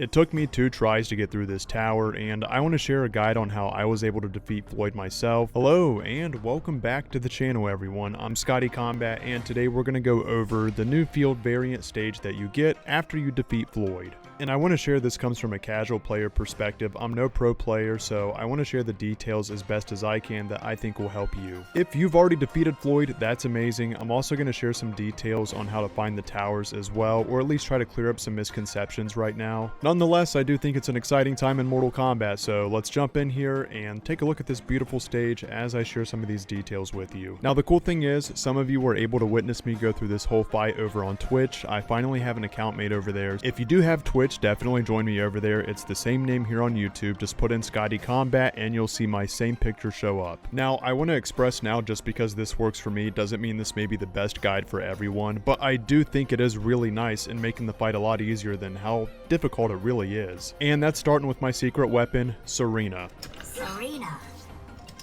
It took me 2 tries to get through this tower, and I want to share a guide on how I was able to defeat Floyd myself. Hello, and welcome back to the channel, everyone. I'm Kombat, and today we're going to go over the new field variant stage that you get after you defeat Floyd. And I want to share this comes from a casual player perspective. I'm no pro player, so I want to share the details as best as I can that I think will help you. If you've already defeated Floyd, that's amazing. I'm also going to share some details on how to find the towers as well, or at least try to clear up some misconceptions right now. Nonetheless, I do think it's an exciting time in Mortal Kombat, so let's jump in here and take a look at this beautiful stage as I share some of these details with you. Now, the cool thing is, some of you were able to witness me go through this whole fight over on Twitch. I finally have an account made over there. If you do have Twitch, definitely join me over there. It's the same name here on YouTube. Just put in Kombat and you'll see my same picture show up. Now, I want to express now, just because this works for me doesn't mean this may be the best guide for everyone, but I do think it is really nice in making the fight a lot easier than how difficult it really is. And that's starting with my secret weapon, Sareena.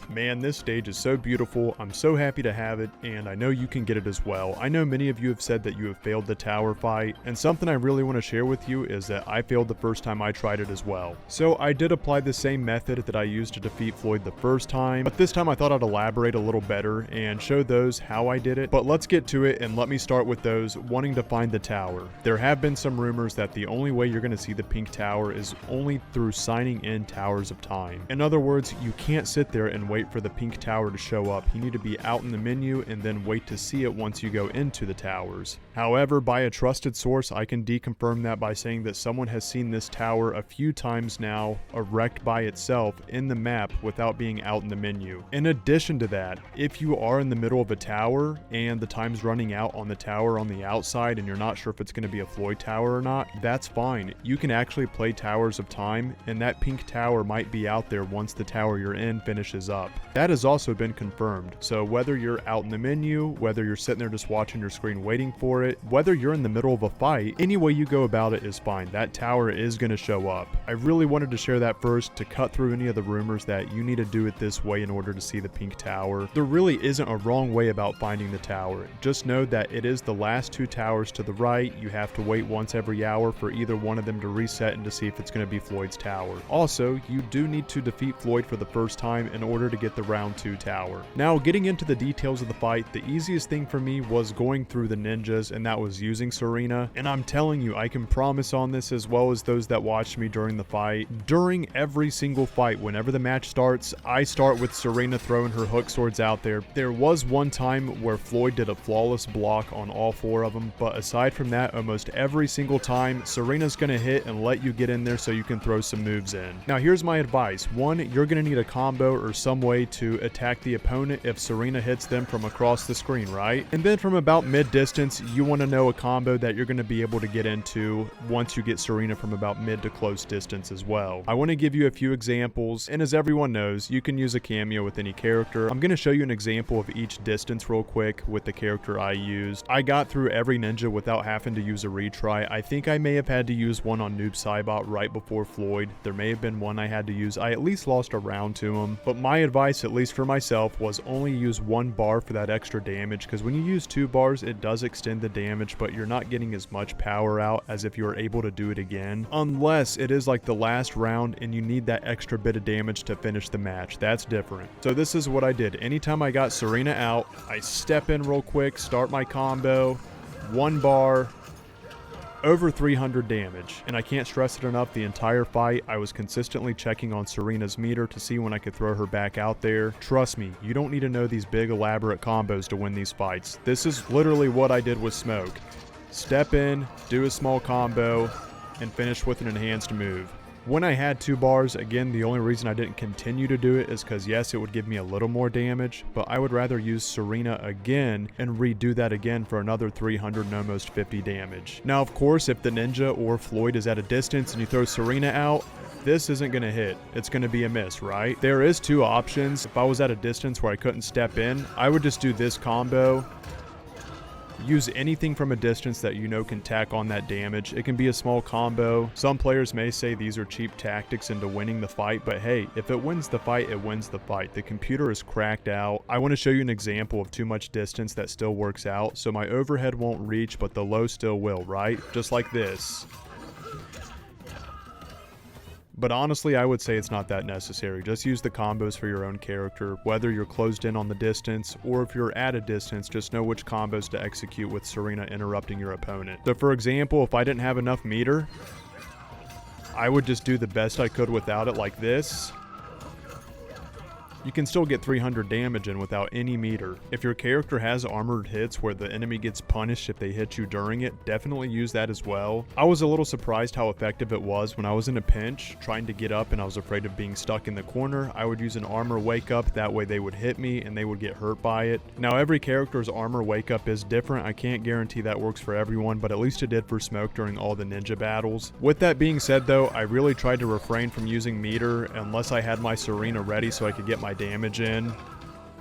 Man, this stage is so beautiful. I'm so happy to have it, and I know you can get it as well. I know many of you have said that you have failed the tower fight, and something I really want to share with you is that I failed the first time I tried it as well. So I did apply the same method that I used to defeat Floyd the first time, but this time I thought I'd elaborate a little better and show those how I did it. But let's get to it, and let me start with those wanting to find the tower. There have been some rumors that the only way you're going to see the pink tower is only through signing in Towers of Time. In other words, you can't sit there and wait for the pink tower to show up. You need to be out in the menu and then wait to see it once you go into the towers. However, by a trusted source, I can deconfirm that by saying that someone has seen this tower a few times now, erect by itself in the map without being out in the menu. In addition to that, if you are in the middle of a tower and the time's running out on the tower on the outside and you're not sure if it's going to be a Floyd tower or not, that's fine. You can actually play Towers of Time, and that pink tower might be out there once the tower you're in finishes up. That has also been confirmed. So whether you're out in the menu, whether you're sitting there just watching your screen waiting for it, whether you're in the middle of a fight, any way you go about it is fine. That tower is going to show up. I really wanted to share that first to cut through any of the rumors that you need to do it this way in order to see the pink tower. There really isn't a wrong way about finding the tower. Just know that it is the last 2 towers to the right. You have to wait once every hour for either one of them to reset and to see if it's going to be Floyd's tower. Also, you do need to defeat Floyd for the first time in order to get the round 2 tower. Now, getting into the details of the fight, the easiest thing for me was going through the ninjas, and that was using Sareena. And I'm telling you, I can promise on this, as well as those that watched me during the fight, during every single fight, whenever the match starts, I start with Sareena throwing her hook swords out there. There was one time where Floyd did a flawless block on all 4 of them, but aside from that, almost every single time, Sareena's gonna hit and let you get in there so you can throw some moves in. Now, here's my advice. One, you're gonna need a combo or some way to attack the opponent if Sareena hits them from across the screen, right? And then from about mid-distance, you want to know a combo that you're going to be able to get into once you get Sareena from about mid to close distance as well. I want to give you a few examples, and as everyone knows, you can use a cameo with any character. I'm going to show you an example of each distance real quick with the character I used. I got through every ninja without having to use a retry. I think I may have had to use one on Noob Saibot right before Floyd. There may have been one I had to use. I at least lost a round to him, but my advice, at least for myself, was only use 1 bar for that extra damage, because when you use 2 bars, it does extend the damage, but you're not getting as much power out as if you were able to do it again, unless it is like the last round and you need that extra bit of damage to finish the match. That's different. So this is what I did. Anytime I got Sareena out, I step in real quick, start my combo, 1 bar, over 300 damage. And I can't stress it enough, the entire fight I was consistently checking on Sareena's meter to see when I could throw her back out there. Trust me, you don't need to know these big elaborate combos to win these fights. This is literally what I did with Smoke. Step in, do a small combo, and finish with an enhanced move. When I had 2 bars, again, the only reason I didn't continue to do it is because yes, it would give me a little more damage, but I would rather use Sareena again and redo that again for another 300 and almost 50 damage. Now, of course, if the ninja or Floyd is at a distance and you throw Sareena out, this isn't going to hit. It's going to be a miss, right? There is 2 options. If I was at a distance where I couldn't step in, I would just do this combo. Use anything from a distance that you know can tack on that damage. It can be a small combo. Some players may say these are cheap tactics into winning the fight, but hey, if it wins the fight, it wins the fight. The computer is cracked out. I want to show you an example of too much distance that still works out. So my overhead won't reach, but the low still will, right? Just like this. But honestly, I would say it's not that necessary. Just use the combos for your own character, whether you're closed in on the distance or if you're at a distance, just know which combos to execute with Sareena interrupting your opponent. So for example, if I didn't have enough meter, I would just do the best I could without it like this. You can still get 300 damage in without any meter. If your character has armored hits where the enemy gets punished if they hit you during it, definitely use that as well. I was a little surprised how effective it was when I was in a pinch, trying to get up and I was afraid of being stuck in the corner. I would use an armor wake up, that way they would hit me and they would get hurt by it. Now every character's armor wake up is different. I can't guarantee that works for everyone, but at least it did for Smoke during all the ninja battles. With that being said though, I really tried to refrain from using meter unless I had my Sareena ready so I could get my damage in.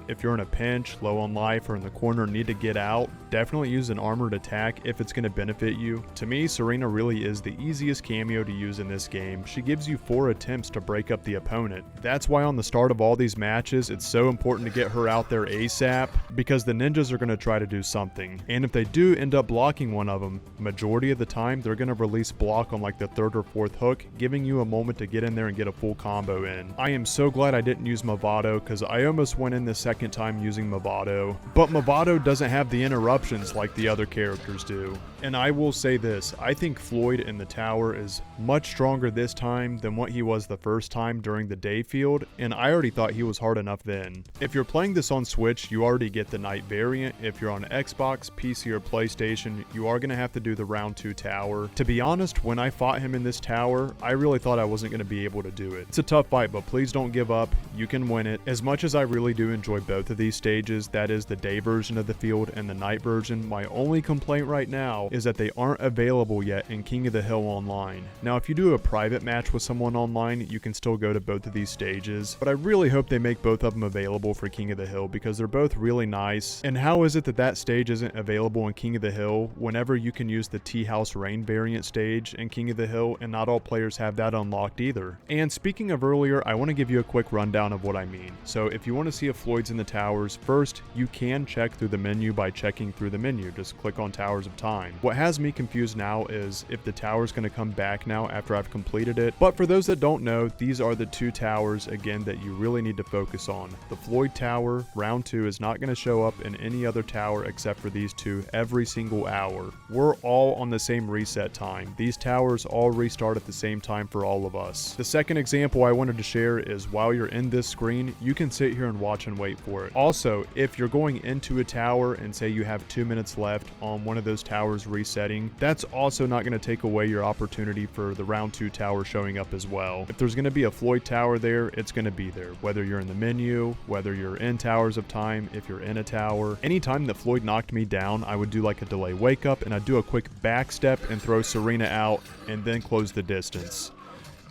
If you're in a pinch, low on life, or in the corner need to get out, definitely use an armored attack if it's going to benefit you. To me, Sareena really is the easiest cameo to use in this game. She gives you 4 attempts to break up the opponent. That's why on the start of all these matches, it's so important to get her out there ASAP, because the ninjas are going to try to do something. And if they do end up blocking one of them, majority of the time, they're going to release block on like the 3rd or 4th hook, giving you a moment to get in there and get a full combo in. I am so glad I didn't use Movado, because I almost went in the second time using Movado, but Movado doesn't have the interruptions like the other characters do. And I will say this, I think Floyd in the tower is much stronger this time than what he was the first time during the day field, and I already thought he was hard enough then. If you're playing this on Switch, you already get the night variant. If you're on Xbox, PC, or PlayStation, you are going to have to do the round 2 tower. To be honest, when I fought him in this tower, I really thought I wasn't going to be able to do it. It's a tough fight, but please don't give up. You can win it. As much as I really do enjoy both of these stages, that is the day version of the field and the night version, my only complaint right now is that they aren't available yet in King of the Hill Online. Now if you do a private match with someone online, you can still go to both of these stages, but I really hope they make both of them available for King of the Hill because they're both really nice. And how is it that that stage isn't available in King of the Hill whenever you can use the Tea House Rain variant stage in King of the Hill, and not all players have that unlocked either? And speaking of earlier, I want to give you a quick rundown of what I mean. So if you want to see if Floyd's in the towers, first you can check through the menu by checking through the menu. Just click on Towers of Time. What has me confused now is if the tower's going to come back now after I've completed it. But for those that don't know, these are the 2 towers again that you really need to focus on. The Floyd tower, round 2, is not going to show up in any other tower except for these 2 every single hour. We're all on the same reset time. These towers all restart at the same time for all of us. The second example I wanted to share is while you're in this screen, you can sit here and watch and wait for it. Also, if you're going into a tower and say you have 2 minutes left on one of those towers resetting, that's also not going to take away your opportunity for the round 2 tower showing up as well. If there's going to be a Floyd tower there, it's going to be there. Whether you're in the menu, whether you're in Towers of Time, if you're in a tower. Anytime that Floyd knocked me down, I would do like a delay wake up and I'd do a quick back step and throw Sareena out and then close the distance.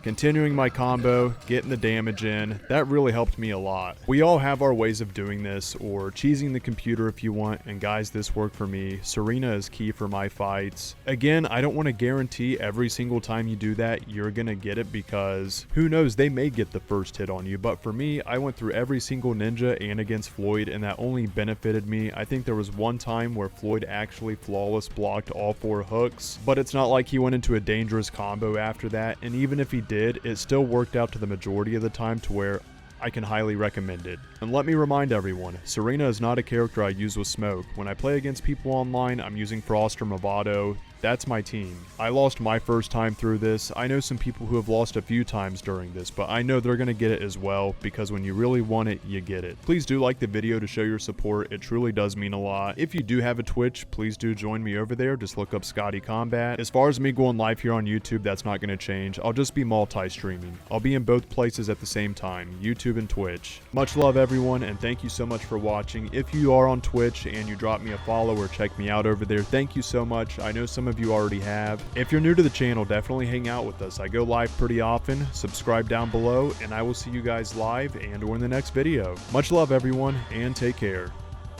Continuing my combo, getting the damage in, that really helped me a lot. We all have our ways of doing this, or cheesing the computer if you want, and guys, this worked for me. Sareena is key for my fights. Again, I don't want to guarantee every single time you do that, you're gonna get it, because who knows, they may get the first hit on you, but for me, I went through every single ninja and against Floyd, and that only benefited me. I think there was one time where Floyd actually flawless blocked all 4 hooks, but it's not like he went into a dangerous combo after that, and even if he did, it still worked out to the majority of the time to where I can highly recommend it. And let me remind everyone, Sareena is not a character I use with Smoke. When I play against people online, I'm using Frost or Movado. That's my team. I lost my first time through this. I know some people who have lost a few times during this, but I know they're going to get it as well, because when you really want it, you get it. Please do like the video to show your support. It truly does mean a lot. If you do have a Twitch, please do join me over there. Just look up Scotty Kombat. As far as me going live here on YouTube, that's not going to change. I'll just be multi-streaming. I'll be in both places at the same time, YouTube and Twitch. Much love everyone, and thank you so much for watching. If you are on Twitch and you drop me a follow or check me out over there, thank you so much. I know some of you already have. If you're new to the channel, definitely hang out with us. I go live pretty often. Subscribe down below, and I will see you guys live and or in the next video. Much love everyone, and take care.